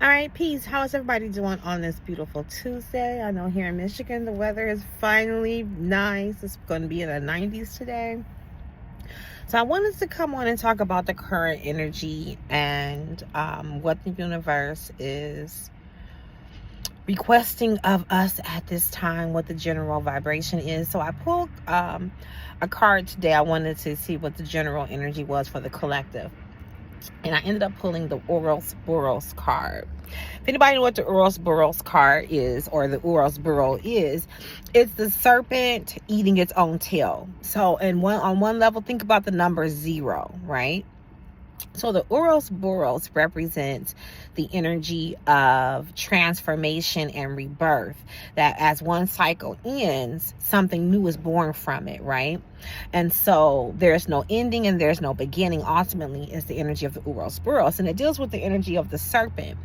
All right, peace. How is everybody doing on this beautiful Tuesday? I know here in Michigan the weather is finally nice. It's going to be in the 90s today. So I wanted to come on and talk about the current energy and what the universe is requesting of us at this time, what the general vibration is. So I pulled a card today. I wanted to see what the general energy was for the collective. And I ended up pulling the Ouroboros card. If anybody know what the Ouroboros card is, or the Ouroboros is, it's the serpent eating its own tail. So, on one level, think about the number 0, right? So the Ouroboros represents the energy of transformation and rebirth, that as one cycle ends, something new is born from it, right? And so there's no ending and there's no beginning. Ultimately is the energy of the Ouroboros, and it deals with the energy of the serpent.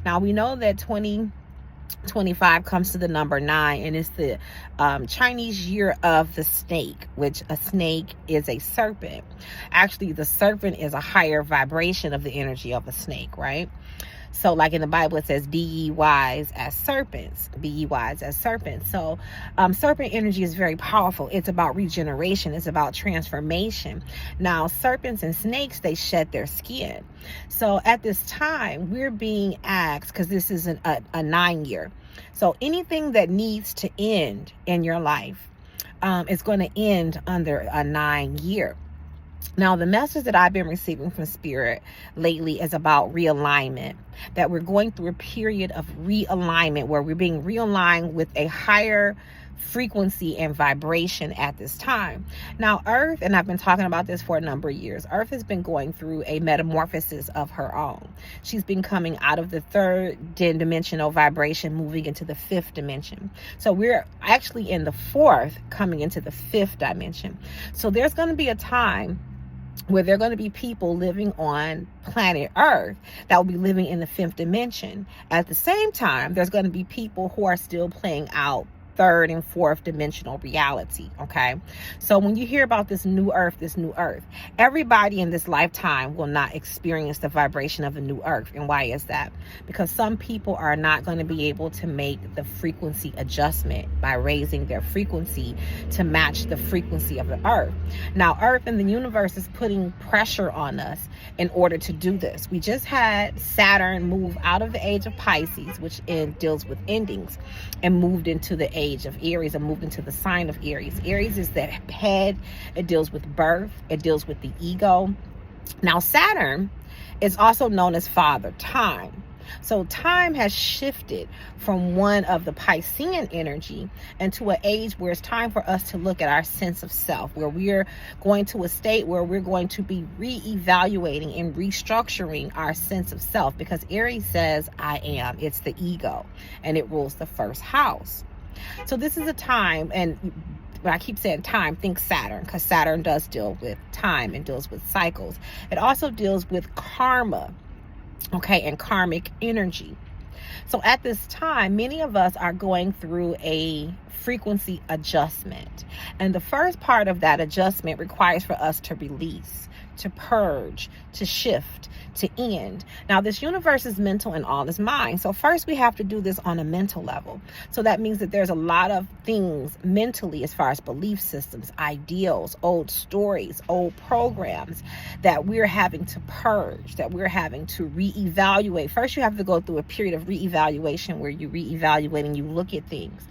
Now we know that 2025 comes to the number 9, and it's the Chinese year of the snake, which a snake is a serpent. Actually, the serpent is a higher vibration of the energy of a snake, right? So like in the Bible, it says, be ye wise as serpents. Be ye wise as serpents. So serpent energy is very powerful. It's about regeneration. It's about transformation. Now, serpents and snakes, they shed their skin. So at this time, we're being asked, because this is a 9 year. So anything that needs to end in your life is going to end under a 9 year. Now, the message that I've been receiving from Spirit lately is about realignment, that we're going through a period of realignment where we're being realigned with a higher frequency and vibration at this time. Now, Earth, and I've been talking about this for a number of years, Earth has been going through a metamorphosis of her own. She's been coming out of the 3rd dimensional vibration, moving into the 5th dimension. So we're actually in the 4th, coming into the 5th dimension. So there's going to be a time where there are going to be people living on planet Earth that will be living in the 5th dimension. At the same time, there's going to be people who are still playing out 3rd and 4th dimensional reality. Okay, so when you hear about this new earth, everybody in this lifetime will not experience the vibration of a new earth. And why is that? Because some people are not going to be able to make the frequency adjustment by raising their frequency to match the frequency of the earth. Now, Earth and the universe is putting pressure on us in order to do this. We just had Saturn move out of the age of Pisces, which deals with endings, and moved into the age of Aries, and moved into the sign of Aries. Aries is the head. It deals with birth. It deals with the ego. Now, Saturn is also known as Father Time. So time has shifted from one of the Piscean energy into an age where it's time for us to look at our sense of self, where we're going to a state where we're going to be re-evaluating and restructuring our sense of self, because Aries says, I am. It's the ego, and it rules the 1st house. So this is a time, and when I keep saying time, think Saturn, because Saturn does deal with time and deals with cycles. It also deals with karma, okay, and karmic energy. So at this time, many of us are going through a frequency adjustment. And the first part of that adjustment requires for us to release, to purge, to shift, to end. Now, this universe is mental and all is mind. So first we have to do this on a mental level. So that means that there's a lot of things mentally, as far as belief systems, ideals, old stories, old programs, that we're having to purge, that we're having to reevaluate. First, you have to go through a period of reevaluation where you reevaluate and you look at things.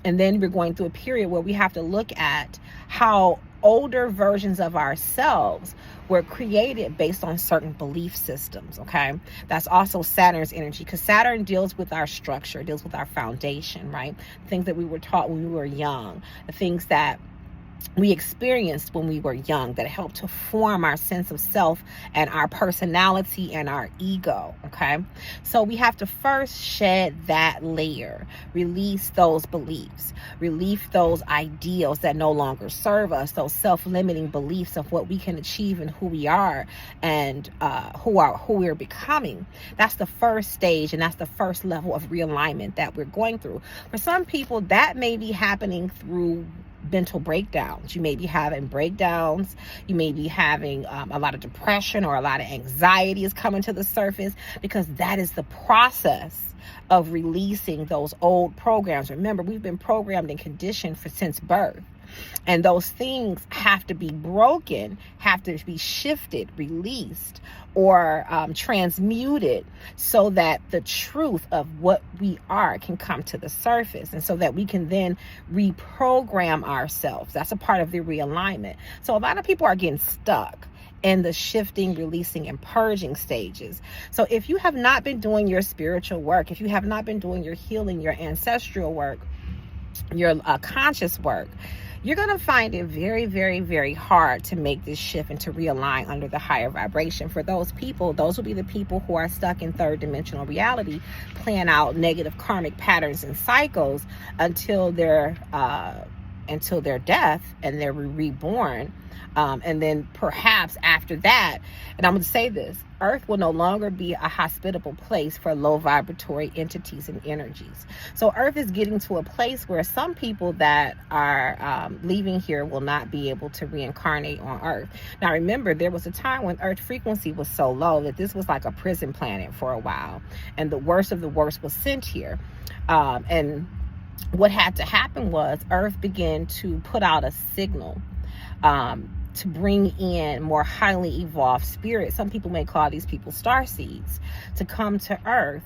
And then we're going through a period where we have to look at how older versions of ourselves were created based on certain belief systems. Okay, that's also Saturn's energy, because Saturn deals with our structure, deals with our foundation, right? Things that we were taught when we were young, the things that we experienced when we were young that helped to form our sense of self and our personality and our ego. Okay, so we have to first shed that layer, release those beliefs, release those ideals that no longer serve us, those self-limiting beliefs of what we can achieve and who we are and who we're becoming. That's the first stage, and that's the first level of realignment that we're going through. For some people, that may be happening through mental breakdowns. You may be having breakdowns. You may be having a lot of depression, or a lot of anxiety is coming to the surface, because that is the process of releasing those old programs. Remember, we've been programmed and conditioned since birth. And those things have to be broken, have to be shifted, released, or transmuted, so that the truth of what we are can come to the surface, and so that we can then reprogram ourselves. That's a part of the realignment. So a lot of people are getting stuck in the shifting, releasing, and purging stages. So if you have not been doing your spiritual work, if you have not been doing your healing, your ancestral work, your conscious work, you're going to find it very, very, very hard to make this shift and to realign under the higher vibration. For those people, those will be the people who are stuck in third dimensional reality, playing out negative karmic patterns and cycles until their death, and they're reborn. And then perhaps after that, and I'm going to say this, Earth will no longer be a hospitable place for low vibratory entities and energies. So Earth is getting to a place where some people that are leaving here will not be able to reincarnate on Earth. Now remember, there was a time when Earth frequency was so low that this was like a prison planet for a while, and the worst of the worst was sent here. And what had to happen was Earth began to put out a signal to bring in more highly evolved spirits. Some people may call these people star seeds, to come to Earth,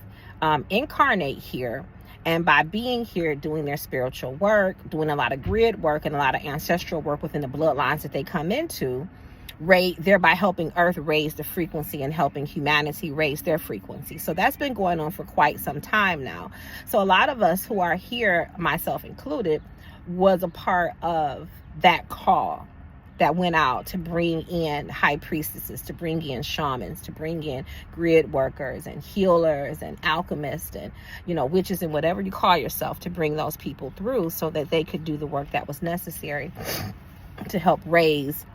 incarnate here, and by being here, doing their spiritual work, doing a lot of grid work and a lot of ancestral work within the bloodlines that they come into, thereby helping Earth raise the frequency and helping humanity raise their frequency. So that's been going on for quite some time now. So a lot of us who are here, myself included, was a part of that call that went out to bring in high priestesses, to bring in shamans, to bring in grid workers and healers and alchemists and, witches and whatever you call yourself, to bring those people through so that they could do the work that was necessary to help raise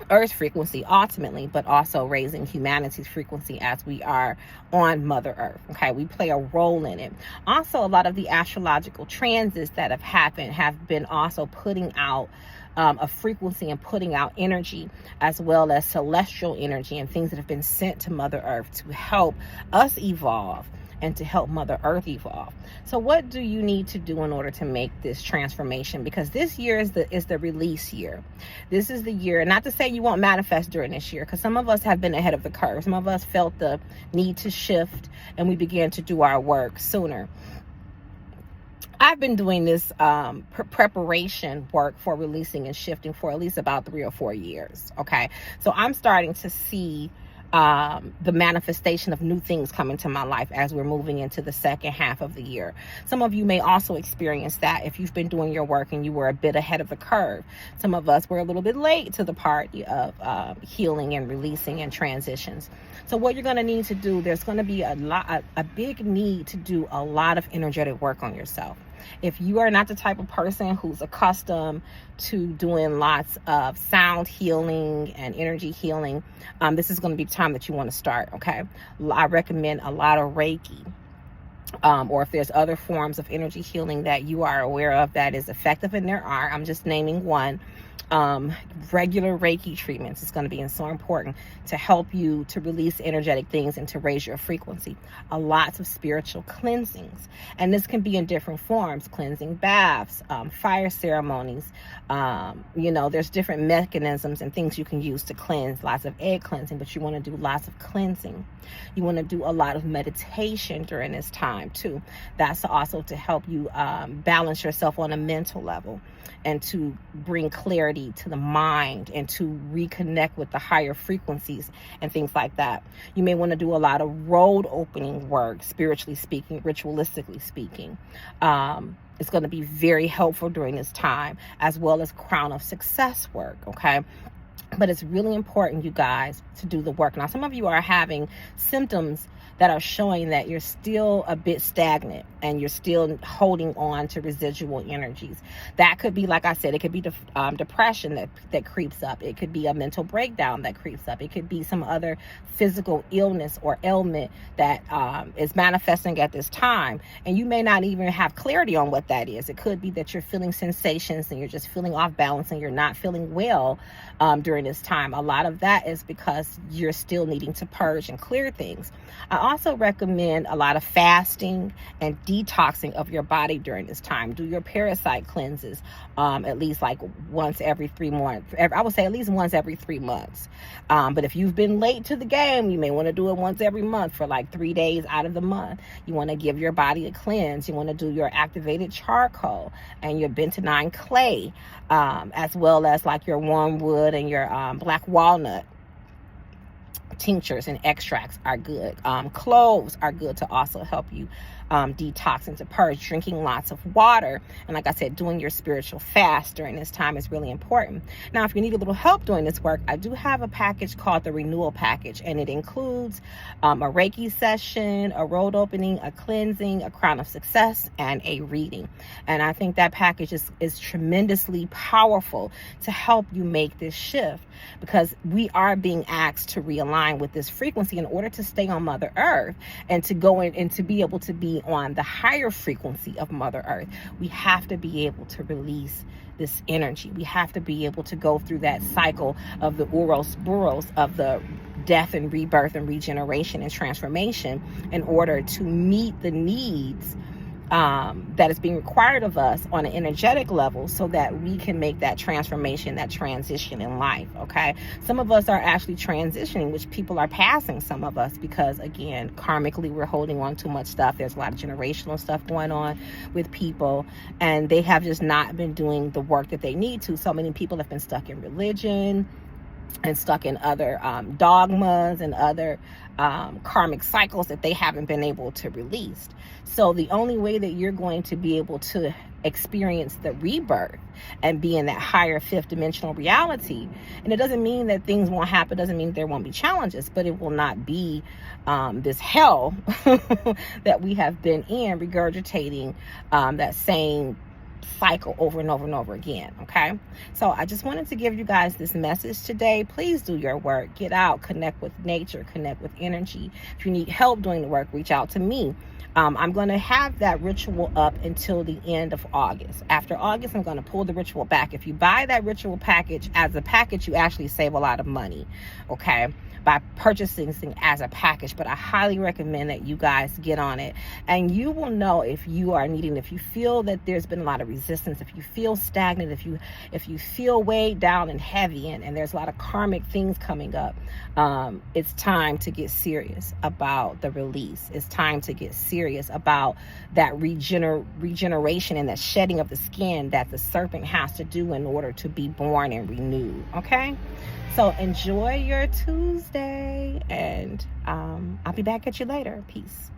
Earth's frequency ultimately, but also raising humanity's frequency as we are on Mother Earth. Okay, we play a role in it. Also, a lot of the astrological transits that have happened have been also putting out a frequency and putting out energy, as well as celestial energy and things that have been sent to Mother Earth to help us evolve and to help Mother Earth evolve. So what do you need to do in order to make this transformation? Because this year is the release year. This is the year, not to say you won't manifest during this year, because some of us have been ahead of the curve. Some of us felt the need to shift, and we began to do our work sooner. I've been doing this preparation work for releasing and shifting for at least about 3 or 4 years. Okay, so I'm starting to see the manifestation of new things come into my life as we're moving into the second half of the year. Some of you may also experience that if you've been doing your work and you were a bit ahead of the curve. Some of us were a little bit late to the party of healing and releasing and transitions. So what you're going to need to do, there's going to be a big need to do a lot of energetic work on yourself. If you are not the type of person who's accustomed to doing lots of sound healing and energy healing, this is going to be the time that you want to start, okay? I recommend a lot of Reiki. Or if there's other forms of energy healing that you are aware of that is effective, and there are, I'm just naming one. Regular Reiki treatments is going to be so important to help you to release energetic things and to raise your frequency. Lots of spiritual cleansings, and this can be in different forms: cleansing baths, fire ceremonies. There's different mechanisms and things you can use to cleanse. Lots of egg cleansing, but you want to do lots of cleansing. You want to do a lot of meditation during this time too. That's also to help you balance yourself on a mental level, and to bring clarity to the mind, and to reconnect with the higher frequencies and things like that. You may want to do a lot of road opening work, spiritually speaking, ritualistically speaking. It's going to be very helpful during this time, as well as crown of success work, okay? But it's really important, you guys, to do the work. Now, some of you are having symptoms that are showing that you're still a bit stagnant and you're still holding on to residual energies. That could be, like I said, it could be depression that creeps up. It could be a mental breakdown that creeps up. It could be some other physical illness or ailment that is manifesting at this time. And you may not even have clarity on what that is. It could be that you're feeling sensations and you're just feeling off balance and you're not feeling well during this time. A lot of that is because you're still needing to purge and clear things. I also recommend a lot of fasting and detoxing of your body during this time. Do your parasite cleanses at least like once every 3 months. I would say at least once every 3 months. But if you've been late to the game, you may want to do it once every month for like 3 days out of the month. You want to give your body a cleanse. You want to do your activated charcoal and your bentonite clay, as well as like your wormwood and your black walnut. Tinctures and extracts are good. Cloves are good to also help you detox and to purge. Drinking lots of water, and like I said, doing your spiritual fast during this time is really important. Now, if you need a little help doing this work, I do have a package called the Renewal Package, and it includes a Reiki session, a road opening, a cleansing, a crown of success, and a reading. And I think that package is tremendously powerful to help you make this shift, because we are being asked to realign with this frequency in order to stay on Mother Earth and to go in and to be able to be on the higher frequency of Mother Earth. We have to be able to release this energy. We have to be able to go through that cycle of the Ouroboros, of the death and rebirth and regeneration and transformation, in order to meet the needs that is being required of us on an energetic level, so that we can make that transformation, that transition in life. Okay, some of us are actually transitioning, which people are passing some of us, because again, karmically, we're holding on too much stuff. There's a lot of generational stuff going on with people, and they have just not been doing the work that they need to. So many people have been stuck in religion and stuck in other dogmas and other karmic cycles that they haven't been able to release. So the only way that you're going to be able to experience the rebirth and be in that higher fifth dimensional reality, and it doesn't mean that things won't happen, doesn't mean there won't be challenges, but it will not be this hell that we have been in, regurgitating that same cycle over and over and over again. Okay, so I just wanted to give you guys this message today. Please do your work. Get out, connect with nature, connect with energy. If you need help doing the work, reach out to me. I'm going to have that ritual up until the end of August. After August, I'm going to pull the ritual back. If you buy that ritual package as a package, you actually save a lot of money, okay, by purchasing things as a package. But I highly recommend that you guys get on it, and you will know if you are needing, if you feel that there's been a lot of resistance, if you feel stagnant, if you feel weighed down and heavy, and there's a lot of karmic things coming up. It's time to get serious about the release. It's time to get serious about that regeneration and that shedding of the skin that the serpent has to do in order to be born and renewed. Okay, so enjoy your Tuesday, and I'll be back at you later. Peace.